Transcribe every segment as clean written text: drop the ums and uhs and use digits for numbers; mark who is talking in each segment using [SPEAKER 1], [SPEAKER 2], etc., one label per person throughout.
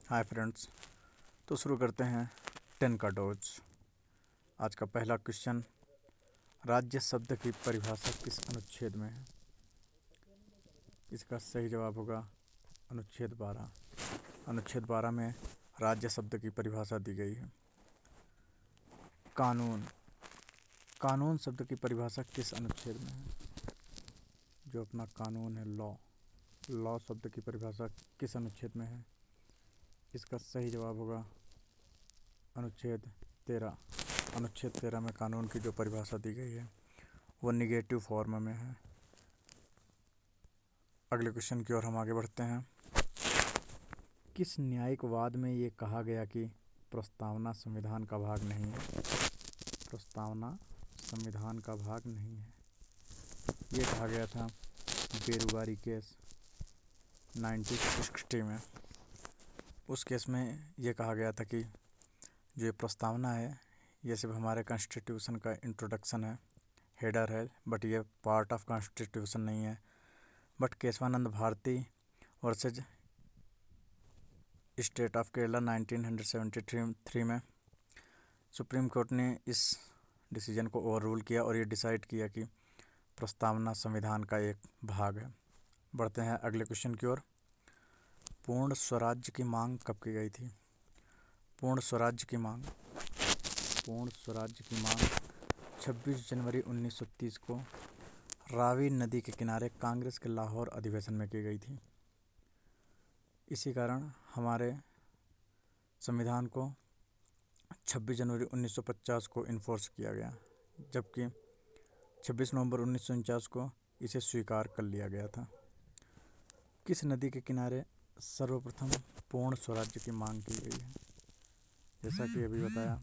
[SPEAKER 1] Hi friends. तो शुरू करते हैं 10 का डोज। आज का पहला क्वेश्चन, राज्य शब्द की परिभाषा किस अनुच्छेद में है? इसका सही जवाब होगा अनुच्छेद 12। अनुच्छेद 12 में राज्य शब्द की परिभाषा दी गई है। कानून, कानून शब्द की परिभाषा किस अनुच्छेद में है? जो अपना कानून है, लॉ शब्द की परिभाषा किस अनुच्छेद में है? इसका सही जवाब होगा अनुच्छेद 13। अनुच्छेद 13 में कानून की जो परिभाषा दी गई है वो निगेटिव फॉर्म में है। अगले क्वेश्चन की ओर हम आगे बढ़ते हैं। किस न्यायिक वाद में ये कहा गया कि प्रस्तावना संविधान का भाग नहीं है? प्रस्तावना संविधान का भाग नहीं है, ये कहा गया था बेरुगारी केस 1960 में। उस केस में ये कहा गया था कि जो ये प्रस्तावना है ये सिर्फ हमारे कॉन्स्टिट्यूशन का इंट्रोडक्शन है, हेडर है, बट ये पार्ट ऑफ कॉन्स्टिट्यूशन नहीं है। But Keshavananda Bharati versus state of Kerala 1973 में सुप्रीम कोर्ट ने इस डिसीजन को ओवर रूल किया और ये डिसाइड किया कि प्रस्तावना संविधान का एक भाग है। बढ़ते हैं अगले क्वेश्चन की ओर। पूर्ण स्वराज्य की मांग कब की गई थी? पूर्ण स्वराज्य की मांग 26 जनवरी 1930 को रावी नदी के किनारे कांग्रेस के लाहौर अधिवेशन में की गई थी। इसी कारण हमारे संविधान को 26 जनवरी 1950 को इन्फोर्स किया गया, जबकि 26 नवंबर 1949 को इसे स्वीकार कर लिया गया था। किस नदी के किनारे सर्वप्रथम पूर्ण स्वराज्य की मांग की गई है? जैसा कि अभी बताया,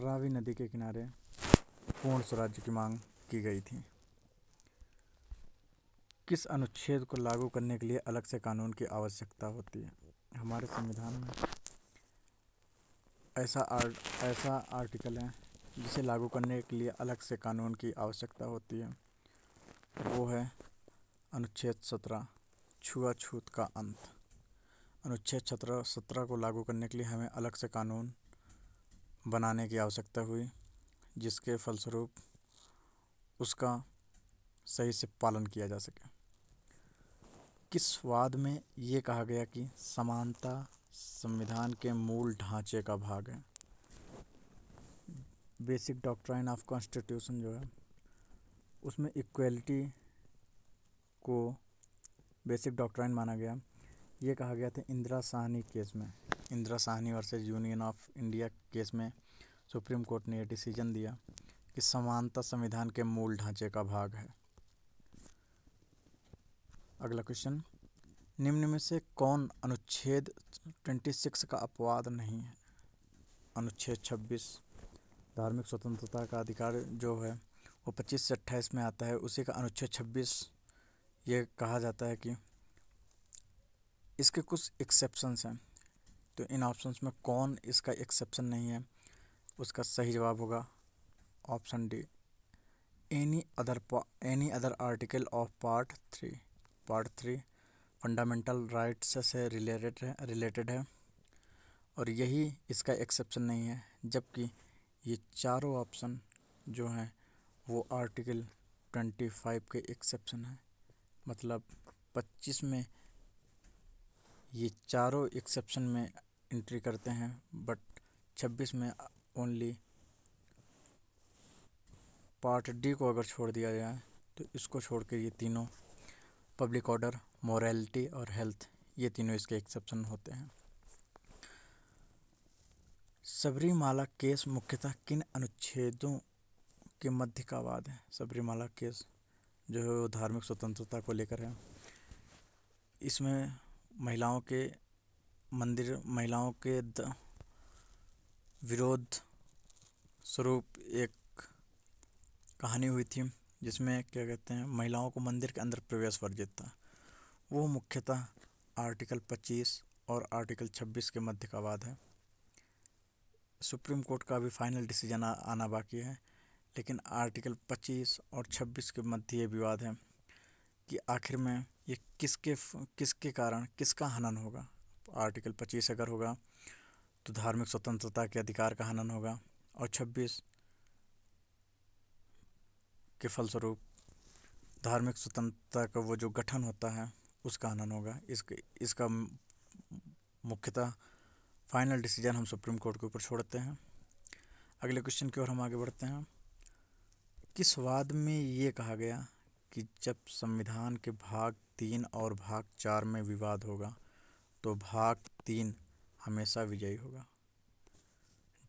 [SPEAKER 1] रावी नदी के किनारे पूर्ण स्वराज्य की मांग की गई थी। किस अनुच्छेद को लागू करने के लिए अलग से कानून की आवश्यकता होती है? हमारे संविधान में ऐसा आर्टिकल है जिसे लागू करने के लिए अलग से कानून की आवश्यकता होती है, वो है अनुच्छेद 17, छुआछूत का अंत। अनुच्छेद 17 को लागू करने के लिए हमें अलग से कानून बनाने की आवश्यकता हुई, जिसके फलस्वरूप उसका सही से पालन किया जा सके। किस वाद में ये कहा गया कि समानता संविधान के मूल ढांचे का भाग है? बेसिक डॉक्ट्राइन ऑफ कॉन्स्टिट्यूशन जो है उसमें इक्वलिटी को बेसिक डॉक्ट्राइन माना गया। ये कहा गया था इंदिरा साहनी केस में, Indira Sahni versus union of India case में सुप्रीम कोर्ट ने यह डिसीजन दिया कि समानता संविधान के मूल ढांचे का भाग है। अगला क्वेश्चन, निम्न में से कौन अनुच्छेद 26 का अपवाद नहीं है? अनुच्छेद 26 धार्मिक स्वतंत्रता का अधिकार जो है वो 25 से 28 में आता है, उसी का अनुच्छेद 26 ये कहा जाता है कि इसके कुछ एक्सेप्शंस हैं। तो इन ऑप्शंस में कौन इसका एक्सेप्शन नहीं है? उसका सही जवाब होगा option D, any other article of part 3 fundamental rights से रिलेटेड है और यही इसका एक्सेप्शन नहीं है। जबकि ये चारों ऑप्शन जो हैं वो आर्टिकल 25 के एक्सेप्शन है। मतलब 25 में ये चारों एक्सेप्शन में एंट्री करते हैं, बट 26 में ओनली पार्ट डी को अगर छोड़ दिया जाए तो इसको छोड़ के ये तीनों पब्लिक ऑर्डर, मोरालिटी और हेल्थ, ये तीनों इसके एक्सेप्शन होते हैं। सबरीमाला केस मुख्यतः किन अनुच्छेदों के मध्य का वाद है? सबरीमाला केस जो है वो धार्मिक स्वतंत्रता को लेकर है। इसमें महिलाओं के विरोध स्वरूप एक कहानी हुई थी, जिसमें क्या कहते हैं, महिलाओं को मंदिर के अंदर प्रवेश वर्जित था। वो मुख्यतः आर्टिकल 25 और आर्टिकल 26 के मध्य का वाद है। सुप्रीम कोर्ट का भी फाइनल डिसीजन आना बाकी है, लेकिन आर्टिकल 25 और 26 के मध्य ये विवाद है कि आखिर में ये किसके कारण किसका हनन होगा। आर्टिकल 25 अगर होगा तो धार्मिक स्वतंत्रता के अधिकार का हनन होगा, और 26 के फलस्वरूप धार्मिक स्वतंत्रता का वो जो गठन होता है उसका हनन होगा। इसका मुख्यतः फाइनल डिसीजन हम सुप्रीम कोर्ट के ऊपर छोड़ते हैं। अगले क्वेश्चन की ओर हम आगे बढ़ते हैं। किस वाद में ये कहा गया कि जब संविधान के भाग 3 और भाग 4 में विवाद होगा तो भाग 3 हमेशा विजयी होगा।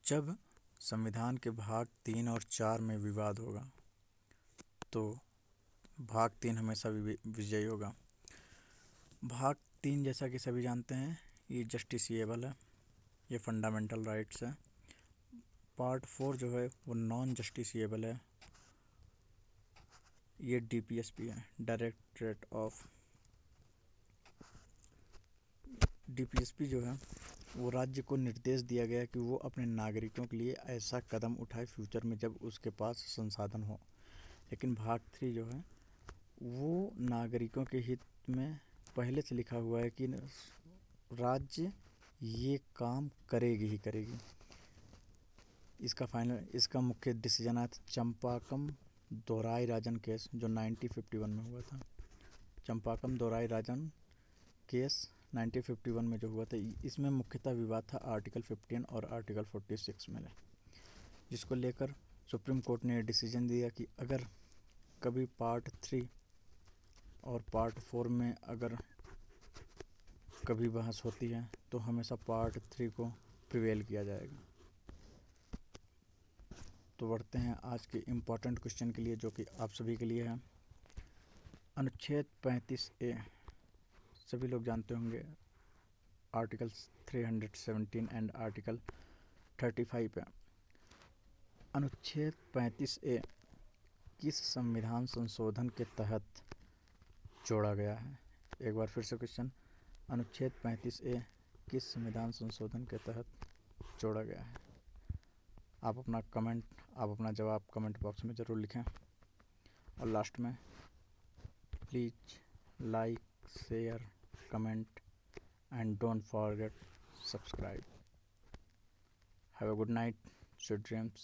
[SPEAKER 1] जब संविधान के भाग 3 और 4 में विवाद होगा तो भाग 3 हमेशा विजयी होगा। भाग 3 जैसा कि सभी जानते हैं ये जस्टिसिएबल है, ये फंडामेंटल राइट्स है। पार्ट 4 जो है वो नॉन जस्टिसिएबल है, ये डीपीएसपी है, डायरेक्टरेट ऑफ। डीपीएसपी जो है वो राज्य को निर्देश दिया गया कि वो अपने नागरिकों के लिए ऐसा कदम उठाए फ्यूचर में जब उसके पास संसाधन हो। लेकिन भाग 3 जो है वो नागरिकों के हित में पहले से लिखा हुआ है कि राज्य ये काम करेगी ही करेगी। इसका मुख्य डिसीजन आया था चंपाकम दोराई राजन केस जो 1951 में हुआ था। चंपाकम दोराई राजन केस 1951 में जो हुआ था, इसमें मुख्यतः विवाद था आर्टिकल 15 और आर्टिकल 46 में, जिसको लेकर सुप्रीम कोर्ट ने डिसीजन दिया कि अगर कभी पार्ट 3 और पार्ट 4 में अगर कभी बहस होती है तो हमेशा पार्ट 3 को प्रिवेल किया जाएगा। तो बढ़ते हैं आज के इम्पॉर्टेंट क्वेश्चन के लिए जो कि आप सभी के लिए है। अनुच्छेद 35A सभी लोग जानते होंगे, आर्टिकल 317 एंड आर्टिकल 35 है। अनुच्छेद 35A किस संविधान संशोधन के तहत जोड़ा गया है। एक बार फिर से क्वेश्चन, अनुच्छेद 35A किस संविधान संशोधन के तहत जोड़ा गया है। आप अपना जवाब कमेंट बॉक्स में ज़रूर लिखें, और लास्ट में please like, share, comment and don't forget subscribe. Have a good night, sweet dreams.